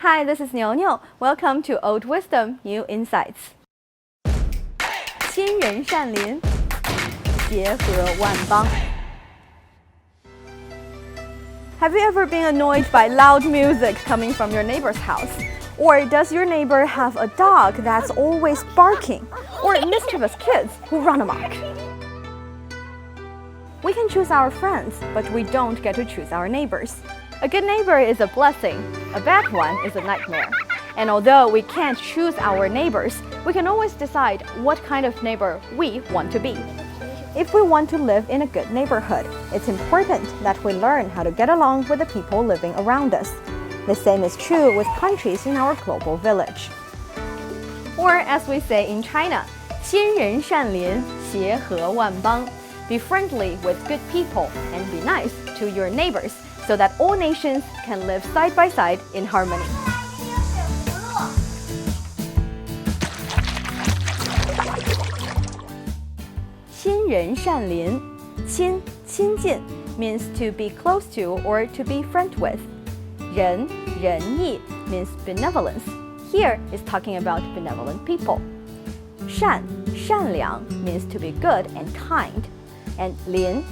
Hi, this is 牛牛. Welcome to Old Wisdom, New Insights. 亲仁善邻，协和万邦。Have you ever been annoyed by loud music coming from your neighbor's house? Or does your neighbor have a dog that's always barking? Or mischievous kids who run amok? We can choose our friends, but we don't get to choose our neighbors. A good neighbor is a blessing. A bad one is a nightmare. And although we can't choose our neighbors, we can always decide what kind of neighbor we want to be. If we want to live in a good neighborhood, it's important that we learn how to get along with the people living around us. The same is true with countries in our global village. Or as we say in China, 亲仁善邻，协和万邦. Be friendly with good people and be nice to your neighbors so that all nations can live side by side in harmony. 亲仁善邻，亲近 means to be close to or to be friend with. 仁义 means benevolence. Here is talking about benevolent people. 善良 means to be good and kind. And 邻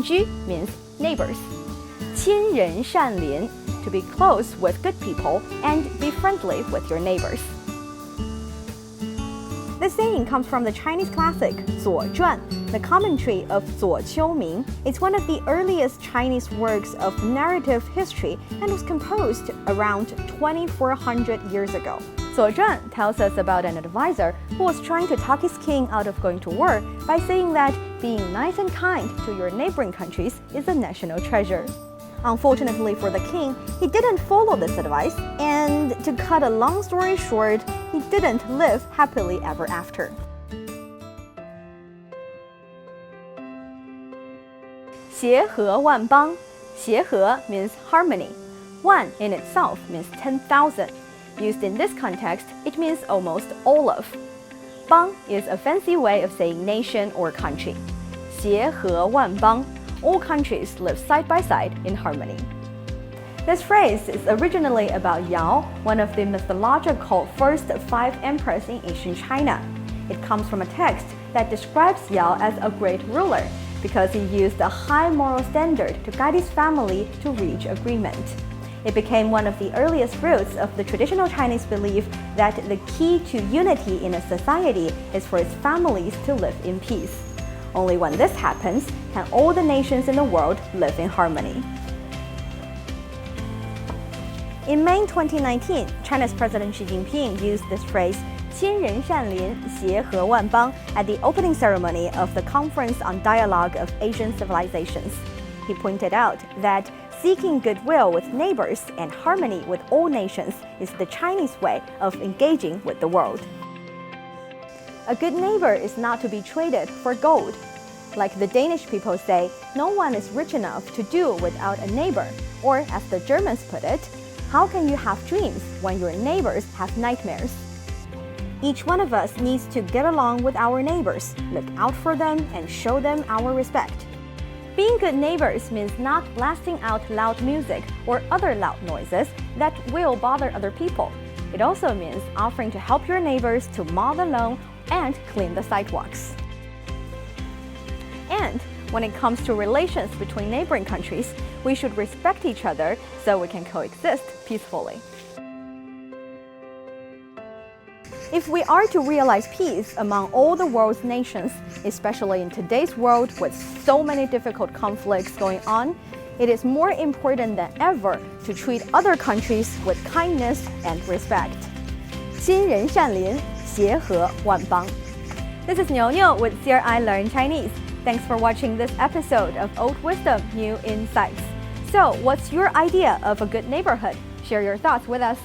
居 means neighbors. 亲仁善邻 to be close with good people and be friendly with your neighbors. This saying comes from the Chinese classic 左传, the commentary of 左丘明. It's one of the earliest Chinese works of narrative history and was composed around 2400 years ago. 左传 tells us about an advisor who was trying to talk his king out of going to war by saying that being nice and kind to your neighboring countries is a national treasure. Unfortunately for the king, he didn't follow this advice, and to cut a long story short, he didn't live happily ever after. 协和万邦. 协和 means harmony. One in itself means 10,000. Used in this context, it means almost all of. 邦 is a fancy way of saying nation or country. 协和万邦. All countries live side by side in harmony. This phrase is originally about Yao, one of the mythological first 5 emperors in ancient China. It comes from a text that describes Yao as a great ruler because he used a high moral standard to guide his family to reach agreement. It became one of the earliest roots of the traditional Chinese belief that the key to unity in a society is for its families to live in peace. Only when this happens can all the nations in the world live in harmony. In May 2019, China's President Xi Jinping used this phrase 亲仁善邻，协和万邦 at the opening ceremony of the Conference on Dialogue of Asian Civilizations. He pointed out that seeking goodwill with neighbors and harmony with all nations is the Chinese way of engaging with the world. A good neighbor is not to be traded for gold. Like the Danish people say, no one is rich enough to do without a neighbor. Or as the Germans put it, how can you have dreams when your neighbors have nightmares? Each one of us needs to get along with our neighbors, look out for them, and show them our respect. Being good neighbors means not blasting out loud music or other loud noises that will bother other people. It also means offering to help your neighbors to mow the lawn and clean the sidewalks. And when it comes to relations between neighboring countries, we should respect each other so we can coexist peacefully. If we are to realize peace among all the world's nations, especially in today's world with so many difficult conflicts going on, it is more important than ever to treat other countries with kindness and respect. 亲仁善邻，协和万邦. This is 牛牛 with CRI Learn Chinese. Thanks for watching this episode of Old Wisdom, New Insights. So, what's your idea of a good neighborhood? Share your thoughts with us.